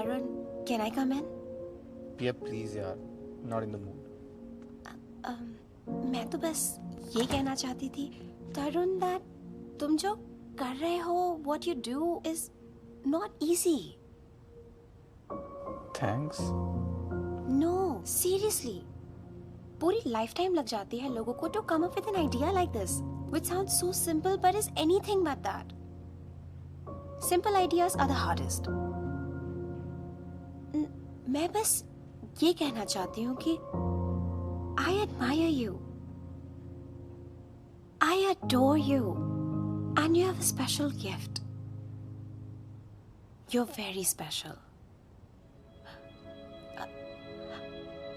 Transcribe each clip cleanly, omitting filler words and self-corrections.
Tyrone, can I come in? Yeah, please यार, not in the mood. मैं तो बस ये कहना चाहती थी, Tyrone, that तुम जो कर रहे हो, what you do is not easy. Thanks. No, seriously. पूरी lifetime लग जाती है लोगों को to come up with an idea like this, which sounds so simple but is anything but that. Simple ideas are the hardest. मैं बस ये कहना चाहती हूँ कि I admire you. I adore you. And you have a special gift. You're very special.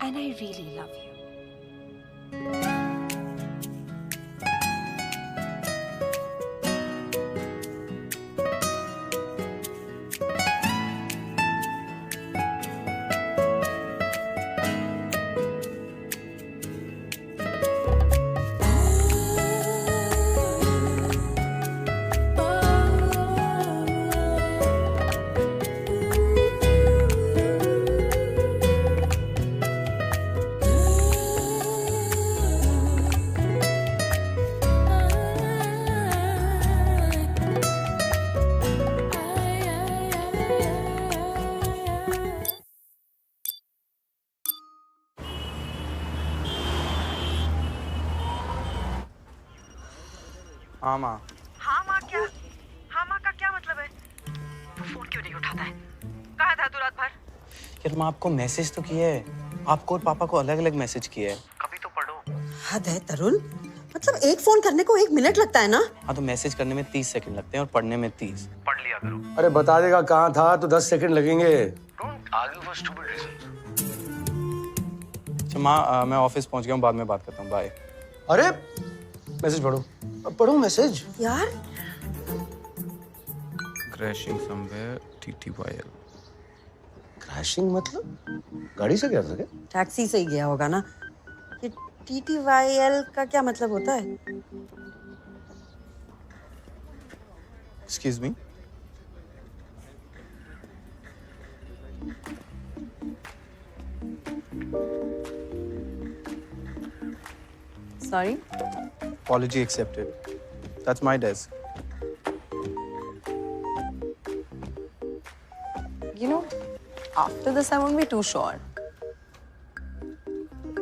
And I really love you. हाँ माँ. हाँ माँ क्या? हाँ माँ का क्या मतलब है? तू फोन क्यों नहीं उठाता है? कहाँ था तू रात भर? यार माँ आपको मैसेज तो किया है. आपको और पापा को अलग-अलग मैसेज किया है. कभी तो पढ़ो. हद है तरुण, मतलब एक फोन करने को 1 मिनट लगता है ना? हाँ तो मैसेज करने में 30 सेकंड लगते हैं और पढ़ने में 30. पढ़ लिया करो. अरे बता देगा कहाँ था तो 10 सेकंड लगेंगे. Don't argue for stupid reasons. अच्छा माँ मैं ऑफिस पहुँच गया हूँ, बाद में बात करता हूँ. बाय. अरे मैसेज पढ़ो. पढ़ो मैसेज. यार Crashing somewhere TTYL. क्रैशिंग मतलब गाड़ी से गया था क्या? टैक्सी से ही गया होगा ना. ये TTYL का क्या मतलब होता है? Excuse me. Sorry. Apology accepted. That's my desk. You know, after this I won't be too sure.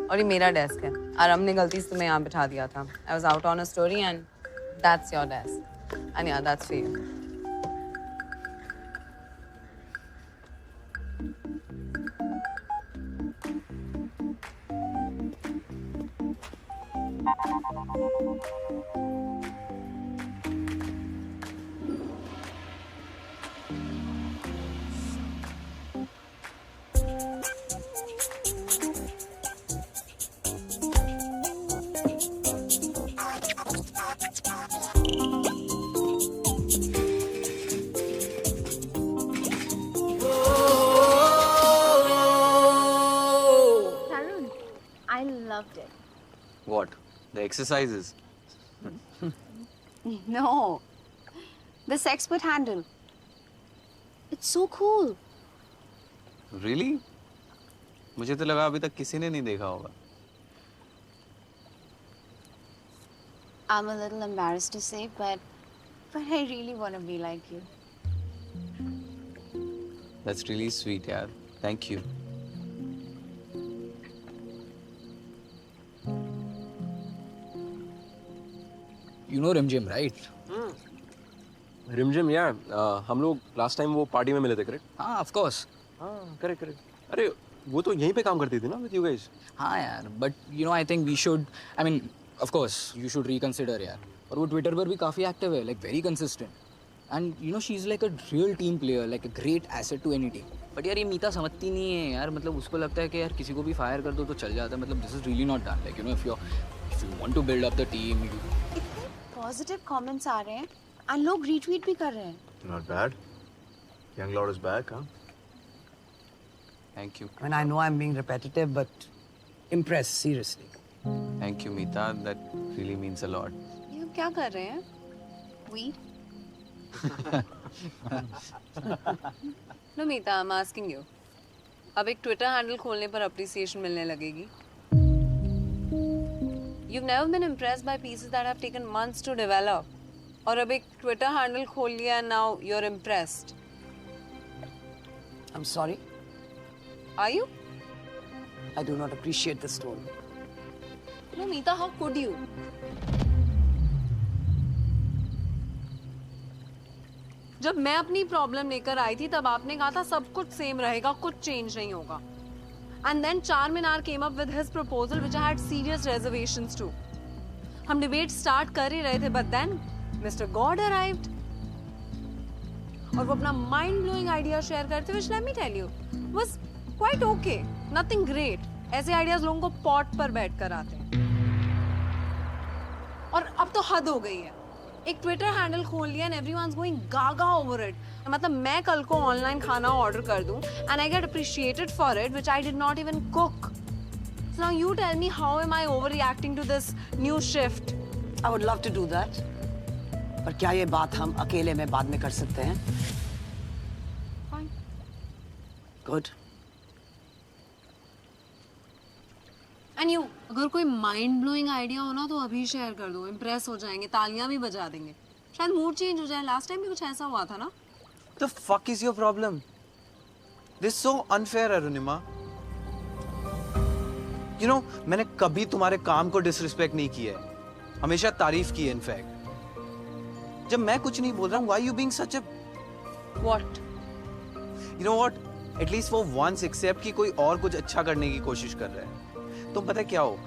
और ये मेरा डेस्क है. आरम ने गलती से तुम्हें यहाँ बिठा दिया था. I was out on a story and that's your desk. And yeah, that's for you. Tyrone, I loved it. What? The exercises? No. The sexpert handle. It's so cool. Really? मुझे तो लगा अभी तक किसी ने नहीं देखा होगा. I'm a little embarrassed to say, but I really want to be like you. That's really sweet, यार. Thank you. You know Rimjim, right? रिमझिम यार हम लोग लास्ट टाइम वो पार्टी में मिले थे करेक्ट. हाँ, of course. हाँ करेक्ट करेक्ट. अरे वो तो यहीं पे काम करती थी ना विद यू गाइस. हाँ यार, but you know I think we should, I mean, of course you should reconsider यार. और वो ट्विटर पर भी काफ़ी एक्टिव है, like very consistent. And you know she's like a real team player, like a great asset to any team. But यार ये मीता समझती नहीं है यार, मतलब उसको लगता है कि यार किसी को भी फायर कर दो तो चल जाता है. मतलब this is really not done. Like you know if you want to build up the team. इतने पॉजिटिव कमेंट्स आ रहे हैं और लोग रीट्वीट भी कर रहे हैं. Not bad. Young Lord is back, huh? Thank you. I mean, I know I'm being repetitive, but impressed, seriously. Thank you, Meeta. That really means a lot. ये क्या कर रहे हैं? Weed? No, Meeta, I'm asking you. अब एक Twitter handle खोलने पर appreciation मिलने लगेगी. You've never been impressed by pieces that have taken months to develop. और अब एक ट्विटर हैंडल खोल लिया and now you're impressed. I'm sorry. Are you? I do not appreciate this tone. No, Meeta, how could you? जब मैं अपनी problem लेकर आई थी तब आपने कहा था सब कुछ सेम रहेगा, कुछ चेंज नहीं होगा. And then Charminar came up with his proposal which I had serious reservations to. हम डिबेट स्टार्ट कर ही रहे थे but then Mr. God arrived. और वो अपना माइंड ब्लोइंग आइडिया शेयर करते which let me tell you was quite okay, nothing great. ऐसे ideas लोगों को पॉट पर बैठ कर आते हैं. और अब तो हद हो गई है. एक ट्विटर हैंडल खोल लिया and everyone's going gaga over it. मतलब मैं कल को ऑनलाइन खाना ऑर्डर कर दूं and I get appreciated for it which I did not even cook. So now you tell me how am I overreacting to this new shift? I would love to do that. पर क्या ये बात हम अकेले में बाद में कर सकते हैं? Fine. Good. And you, अगर कोई माइंड ब्लोइंग आइडिया हो ना तो अभी शेयर कर दो. इम्प्रेस हो जाएंगे, तालियां भी बजा देंगे. शायद मूड चेंज हो जाए. लास्ट टाइम भी कुछ ऐसा हुआ था ना. The fuck is your problem? This is so unfair, Arunima. You know, मैंने कभी तुम्हारे काम को डिसरिस्पेक्ट नहीं किया है. हमेशा तारीफ की है इनफैक्ट. जब मैं कुछ नहीं बोल रहा हूँ, why you being such a What? You know what? At least for once accept कि कोई और कुछ अच्छा करने की कोशिश कर रहा है. तुम पता है क्या हो?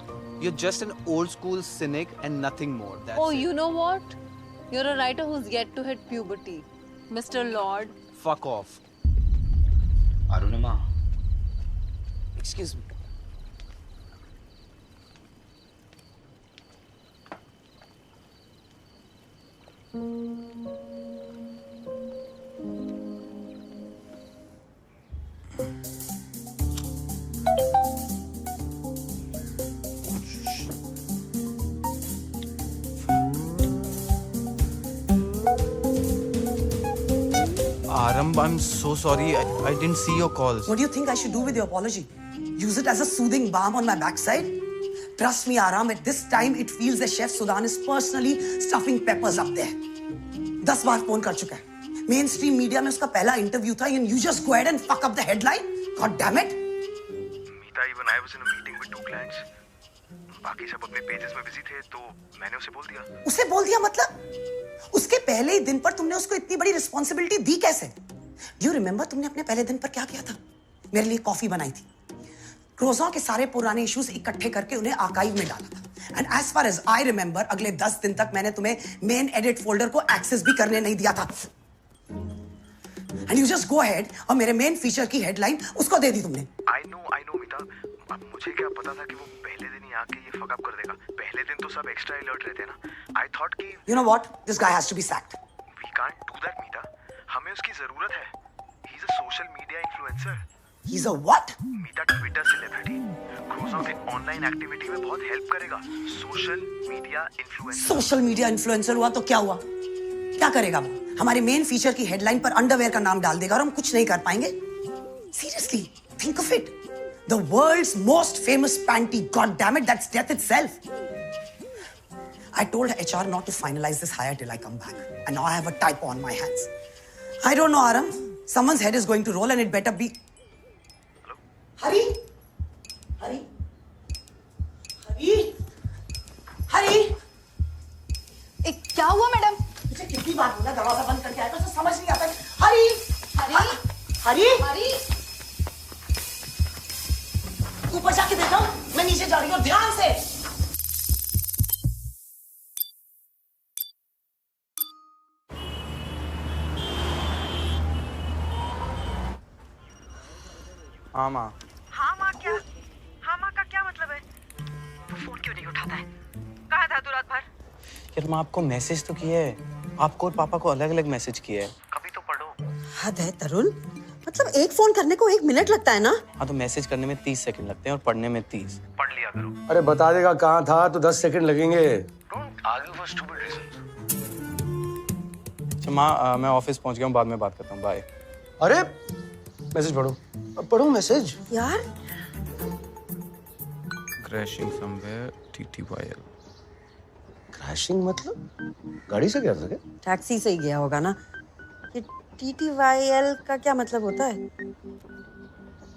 You're just an old school cynic and nothing more. That's Oh, it. you know what? You're a writer who's yet to hit puberty. Mr. Lord. Fuck off. Arunima, Excuse me. Aram, I'm so sorry. I didn't see your calls. What do you think I should do with your apology? Use it as a soothing balm on my backside? Trust me, Aram, at this time it feels as Chef Sudan is personally stuffing peppers up there. 10 bar phone कर चुका है. Main stream media में उसका पहला interview था and you just go ahead and fuck up the headline? God damn it! Meeta, even I was in a meeting with 2 clients. बाकी सब अपने पेजेस में बिजी थे तो मैंने उसे बोल दिया. उसे बोल दिया मतलब? उसके पहले ही दिन पर तुमने उसको इतनी बड़ी रिस्पॉन्सिबिलिटी दी कैसे? Do you remember तुमने अपने पहले दिन पर क्या किया था? मेरे लिए कॉफी बनाई थी. क्रोज़ॉ के सारे पुराने इश्यूज इकट्ठे करके उन्हें आर्काइव में डाला था. And as far as I remember, अगले 10 दिन तक मैंने तुम्हें मेन एडिट फोल्डर को एक्सेस भी करने नहीं दिया था. And you just go ahead और मेरे मेन फीचर की हेडलाइन उसको दे दी तुमने. I know, Meeta. अब मुझे क्या पता था कि वो पहले दिन ही आके ये फक अप कर देगा. पहले दिन तो सब एक्स्ट्रा अलर्ट रहते हैं ना. I thought कि You know what? This guy has to be sacked. we can't do that, Meeta. हमें उसकी जरूरत है. He's a social media influencer. He's a what? मीता ट्विटर सेलिब्रिटी. क्रोज़ॉ के ऑनलाइन एक्टिविटी में बहुत हेल्प करेगा. Social media influencer. Social media influencer हुआ तो क्या हुआ? क्या करेगा वो? हमारे मेन फीचर की हेडलाइन पर अंडरवेयर का नाम डाल देगा और हम कुछ नहीं कर पाएंगे. Seriously, think of it. The world's most famous panty. God damn it, that's death itself. I told HR not to finalize this hire till I come back, and now I have a typo on my hands. I don't know, Aram. Someone's head is going to roll, and it better be. Hari? Hari? Hari? Hari? क्या हुआ madam? मुझे कितनी बार बोला दरवाजा बंद करके आया तो समझ नहीं आता. हरी! हरी! हरी! हरी! ऊपर जाके देखो, मैं नीचे जा रही हूँ, ध्यान से. हाँ माँ. हाँ माँ क्या? हाँ माँ का क्या मतलब है? तू फोन क्यों नहीं उठाता है? कहाँ था तू रात भर? यार माँ आपको मैसेज तो किया है. आपको और पापा को अलग अलग मैसेज किया है. कभी तो पढ़ो. हद है तरुण. मतलब एक फोन करने को 1 मिनट लगता है ना? हाँ तो मैसेज करने में 30 सेकंड लगते हैं और पढ़ने में 30. पढ़ लिया करो. अरे बता देगा कहाँ था तो 10 सेकंड लगेंगे. Don't argue for stupid reasons. अच्छा माँ मैं ऑफिस पहुंच गया हूँ, बाद में बात करता हूँ, बाय। अरे मैसेज पढ़ो, पढ़ो मैसेज। यार क्रैशिंग समवेयर TTYL। क्रैशिंग मतलब गाड़ी से गया था क्या? टैक्सी से ही गया होगा ना। ये TTYL का क्या मतलब होता है?